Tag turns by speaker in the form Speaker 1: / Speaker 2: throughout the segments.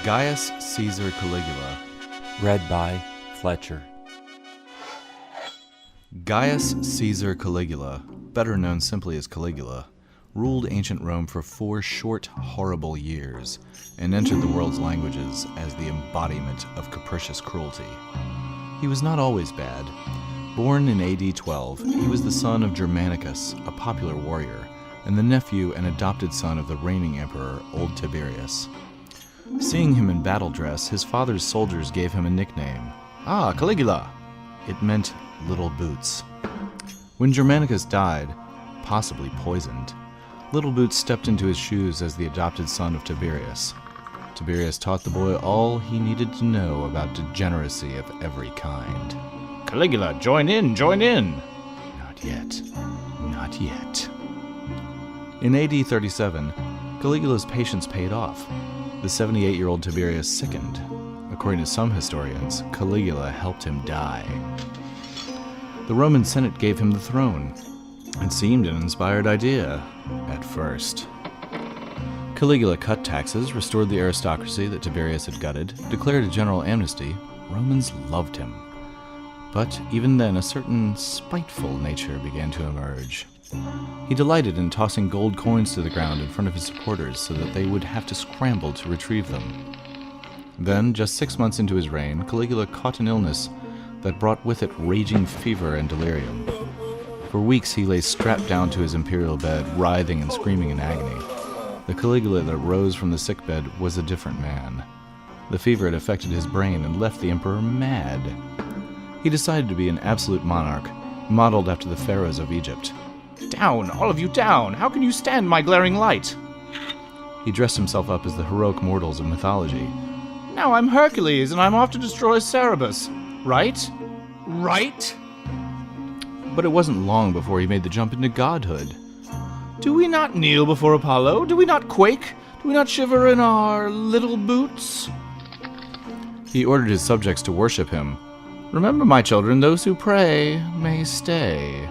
Speaker 1: Gaius Caesar Caligula.
Speaker 2: Read by Fletcher.
Speaker 1: Gaius Caesar Caligula, better known simply as Caligula, ruled ancient Rome for 4 short, horrible years, and entered the world's languages as the embodiment of capricious cruelty. He was not always bad. Born in AD 12, he was the son of Germanicus, a popular warrior, and the nephew and adopted son of the reigning emperor, old Tiberius. Seeing him in battle dress, his father's soldiers gave him a nickname. Ah, Caligula! It meant Little Boots. When Germanicus died, possibly poisoned, Little Boots stepped into his shoes as the adopted son of Tiberius. Tiberius taught the boy all he needed to know about degeneracy of every kind.
Speaker 3: Caligula, join in, join in!
Speaker 1: Not yet. Not yet. In AD 37, Caligula's patience paid off. The 78-year-old Tiberius sickened. According to some historians, Caligula helped him die. The Roman Senate gave him the throne. It seemed an inspired idea, at first. Caligula cut taxes, restored the aristocracy that Tiberius had gutted, declared a general amnesty. Romans loved him. But even then, a certain spiteful nature began to emerge. He delighted in tossing gold coins to the ground in front of his supporters so that they would have to scramble to retrieve them. Then, just 6 months into his reign, Caligula caught an illness that brought with it raging fever and delirium. For weeks he lay strapped down to his imperial bed, writhing and screaming in agony. The Caligula that rose from the sickbed was a different man. The fever had affected his brain and left the emperor mad. He decided to be an absolute monarch, modeled after the pharaohs of Egypt.
Speaker 3: Down, all of you down! How can you stand my glaring light?
Speaker 1: He dressed himself up as the heroic mortals of mythology.
Speaker 3: Now I'm Hercules, and I'm off to destroy Cerberus. Right? Right?
Speaker 1: But it wasn't long before he made the jump into godhood.
Speaker 3: Do we not kneel before Apollo? Do we not quake? Do we not shiver in our little boots?
Speaker 1: He ordered his subjects to worship him. Remember, my children, those who pray may stay.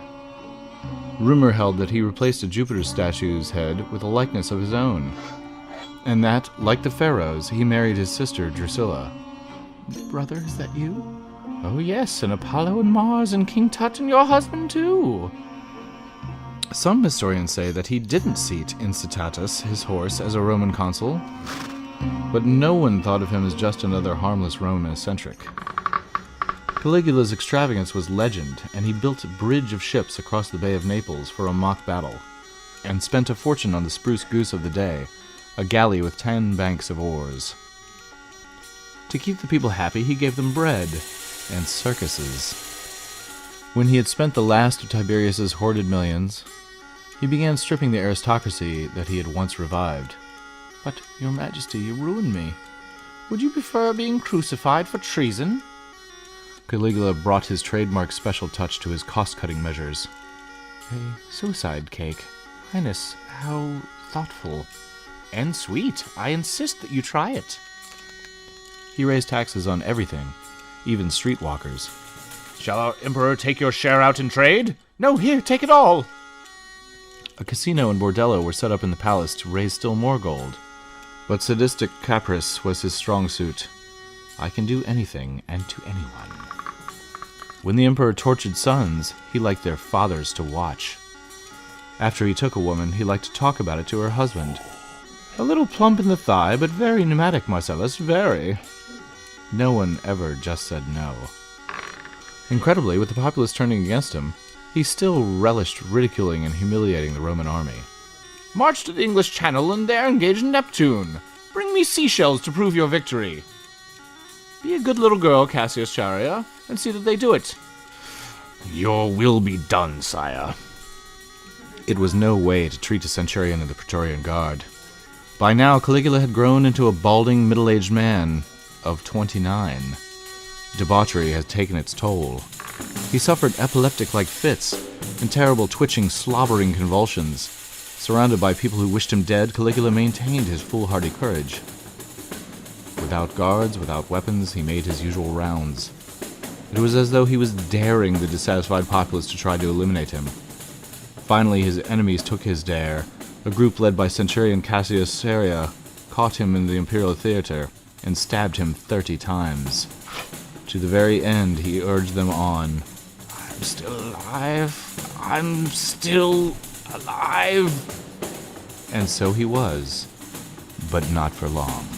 Speaker 1: Rumor held that he replaced a Jupiter statue's head with a likeness of his own, and that, like the pharaohs, he married his sister Drusilla. Brother, is that you?
Speaker 3: Oh yes, and Apollo and Mars and King Tut and your husband too.
Speaker 1: Some historians say that he didn't seat Incitatus, his horse, as a Roman consul, but no one thought of him as just another harmless Roman eccentric. Caligula's extravagance was legend, and he built a bridge of ships across the Bay of Naples for a mock battle, and spent a fortune on the spruce goose of the day, a galley with 10 banks of oars. To keep the people happy, he gave them bread and circuses. When he had spent the last of Tiberius's hoarded millions, he began stripping the aristocracy that he had once revived.
Speaker 3: But, Your Majesty, you ruined me. Would you prefer being crucified for treason?
Speaker 1: Caligula brought his trademark special touch to his cost-cutting measures.
Speaker 3: A suicide cake. Highness, how thoughtful. And sweet. I insist that you try it.
Speaker 1: He raised taxes on everything, even streetwalkers.
Speaker 3: Shall our emperor take your share out in trade? No, here, take it all.
Speaker 1: A casino and bordello were set up in the palace to raise still more gold. But sadistic caprice was his strong suit. I can do anything and to anyone. When the emperor tortured sons, he liked their fathers to watch. After he took a woman, he liked to talk about it to her husband. A little plump in the thigh, but very pneumatic, Marcellus, very. No one ever just said no. Incredibly, with the populace turning against him, he still relished ridiculing and humiliating the Roman army.
Speaker 3: March to the English Channel and there engage Neptune. Bring me seashells to prove your victory. Be a good little girl, Cassius Charia, and see that they do it. Your will be done, sire.
Speaker 1: It was no way to treat a centurion of the Praetorian Guard. By now, Caligula had grown into a balding, middle-aged man of 29. Debauchery had taken its toll. He suffered epileptic-like fits and terrible twitching, slobbering convulsions. Surrounded by people who wished him dead, Caligula maintained his foolhardy courage. Without guards, without weapons, he made his usual rounds. It was as though he was daring the dissatisfied populace to try to eliminate him. Finally, his enemies took his dare. A group led by Centurion Cassius Charia caught him in the imperial theater, and stabbed him 30 times. To the very end, he urged them on. I'm still alive. I'm still alive. And so he was, but not for long.